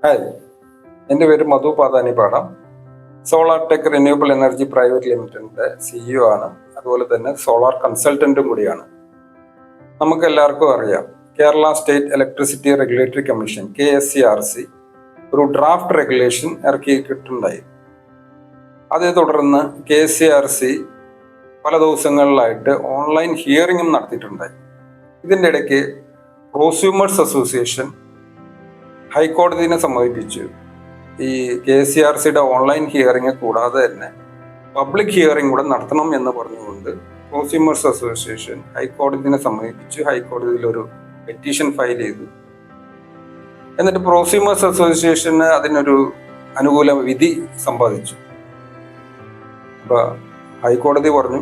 Hi, എൻ്റെ പേര് Madhu Pathanippadam. Solar tech renewable energy private ലിമിറ്റഡിൻ്റെ CEO ആണ്. അതുപോലെ തന്നെ സോളാർ കൺസൾട്ടൻറ്റും കൂടിയാണ്. നമുക്ക് എല്ലാവർക്കും അറിയാം, Kerala state electricity regulatory commission KSCRC ഒരു ഡ്രാഫ്റ്റ് റെഗുലേഷൻ ഇറക്കിയിട്ടുണ്ടായി. അതേ തുടർന്ന് KSCRC പല ദിവസങ്ങളിലായിട്ട് ഓൺലൈൻ ഹിയറിംഗും നടത്തിയിട്ടുണ്ടായി. ഇതിൻ്റെ ഇടയ്ക്ക് പ്രോസ്യൂമേഴ്സ് അസോസിയേഷൻ ഹൈക്കോടതിയെ സമീപിച്ചു. ഈ KSCRCയുടെ ഓൺലൈൻ ഹിയറിംഗ് കൂടാതെ തന്നെ പബ്ലിക് ഹിയറിംഗ് കൂടെ നടത്തണം എന്ന് പറഞ്ഞുകൊണ്ട് പ്രോസ്യൂമേഴ്സ് അസോസിയേഷൻ ഹൈക്കോടതിയെ സമീപിച്ചു. ഹൈക്കോടതിയിൽ ഒരു പെറ്റീഷൻ ഫയൽ ചെയ്തു. എന്നിട്ട് പ്രോസ്യൂമേഴ്സ് അസോസിയേഷന് അതിനൊരു അനുകൂല വിധി സമ്പാദിച്ചു. അപ്പൊ ഹൈക്കോടതി പറഞ്ഞു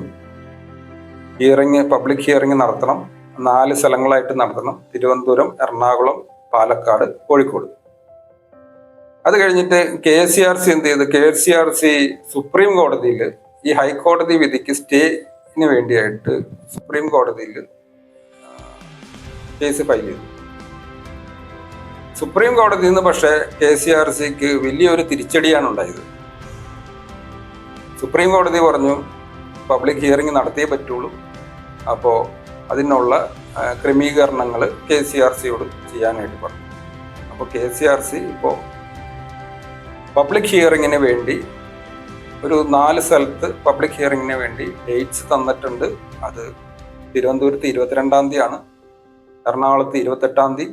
പബ്ലിക് ഹിയറിംഗ് നടത്തണം, 4 സ്ഥലങ്ങളായിട്ട് നടത്തണം: തിരുവനന്തപുരം, എറണാകുളം, പാലക്കാട്, കോഴിക്കോട്. അത് കഴിഞ്ഞിട്ട് KSCRC എന്ത് ചെയ്തു? KSCRC സുപ്രീം കോടതിയിൽ ഈ ഹൈക്കോടതി വിധിക്ക് സ്റ്റേന് വേണ്ടിയായിട്ട് സുപ്രീം കോടതിയിൽ കേസ് ഫയൽ ചെയ്തു. സുപ്രീം കോടതിയിൽ നിന്ന് പക്ഷേ KSCRCക്ക് വലിയൊരു തിരിച്ചടിയാണ് ഉണ്ടായത്. സുപ്രീം കോടതി പറഞ്ഞു പബ്ലിക് ഹിയറിംഗ് നടത്തിയേ പറ്റുള്ളൂ. അപ്പോൾ അതിനുള്ള ക്രമീകരണങ്ങൾ KSCRCയോട് ചെയ്യാനായിട്ട് പറഞ്ഞു. അപ്പോൾ KSCRC ഇപ്പോൾ പബ്ലിക് ഹിയറിങ്ങിന് വേണ്ടി ഒരു 4 സ്ഥലത്ത് പബ്ലിക് ഹിയറിങ്ങിന് വേണ്ടി ഡേറ്റ്സ് തന്നിട്ടുണ്ട്. അത് തിരുവനന്തപുരത്ത് 22-ാം തീയതിയാണ്, എറണാകുളത്ത് 28-ാം തീയതി,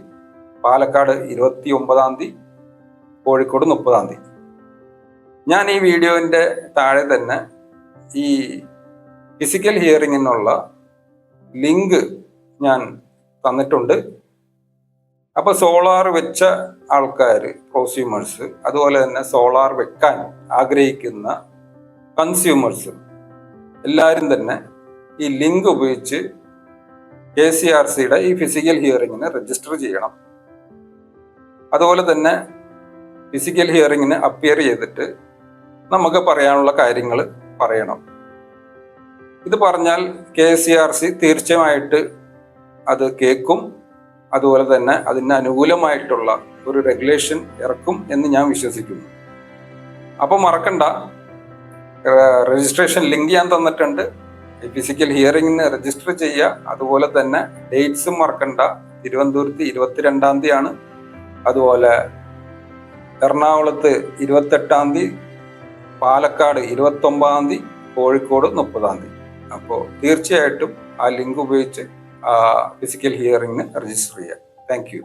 പാലക്കാട് 29-ാം തീയതി, കോഴിക്കോട് 30-ാം തീയതി. ഞാൻ ഈ വീഡിയോൻ്റെ താഴെ തന്നെ ഈ ഫിസിക്കൽ ഹിയറിങ്ങിനുള്ള ലിങ്ക് ഞാൻ തന്നിട്ടുണ്ട്. അപ്പോൾ സോളാർ വെച്ച ആൾക്കാർ, പ്രോസ്യൂമേഴ്സ്, അതുപോലെ തന്നെ സോളാർ വെക്കാൻ ആഗ്രഹിക്കുന്ന കൺസ്യൂമേഴ്സ് എല്ലാവരും തന്നെ ഈ ലിങ്ക് ഉപയോഗിച്ച് KSCRCയുടെ ഈ ഫിസിക്കൽ ഹിയറിങ്ങിന് രജിസ്റ്റർ ചെയ്യണം. അതുപോലെ തന്നെ ഫിസിക്കൽ ഹിയറിങ്ങിന് അപ്പിയർ ചെയ്തിട്ട് നമുക്ക് പറയാനുള്ള കാര്യങ്ങൾ പറയണം. ഇത് പറഞ്ഞാൽ KSCRC തീർച്ചയായിട്ട് അത് കേൾക്കും. അതുപോലെ തന്നെ അതിന് അനുകൂലമായിട്ടുള്ള ഒരു റെഗുലേഷൻ ഇറക്കും എന്ന് ഞാൻ വിശ്വസിക്കുന്നു. അപ്പോൾ മറക്കണ്ട, രജിസ്ട്രേഷൻ ലിങ്ക് ഞാൻ തന്നിട്ടുണ്ട്. ഫിസിക്കൽ ഹിയറിങ്ങിന് രജിസ്റ്റർ ചെയ്യുക. അതുപോലെ തന്നെ ഡേറ്റ്സും മറക്കണ്ട. തിരുവനന്തപുരത്ത് 22-ാം തീയതിയാണ്, അതുപോലെ എറണാകുളത്ത് 28-ാം തീയതി, പാലക്കാട് 29-ാം തീയതി, കോഴിക്കോട് 30-ാം തീയതി. അപ്പോൾ തീർച്ചയായിട്ടും ആ ലിങ്ക് ഉപയോഗിച്ച് ഫിസിക്കൽ ഹിയറിങ്ങിന് രജിസ്റ്റർ ചെയ്യുക. Thank you.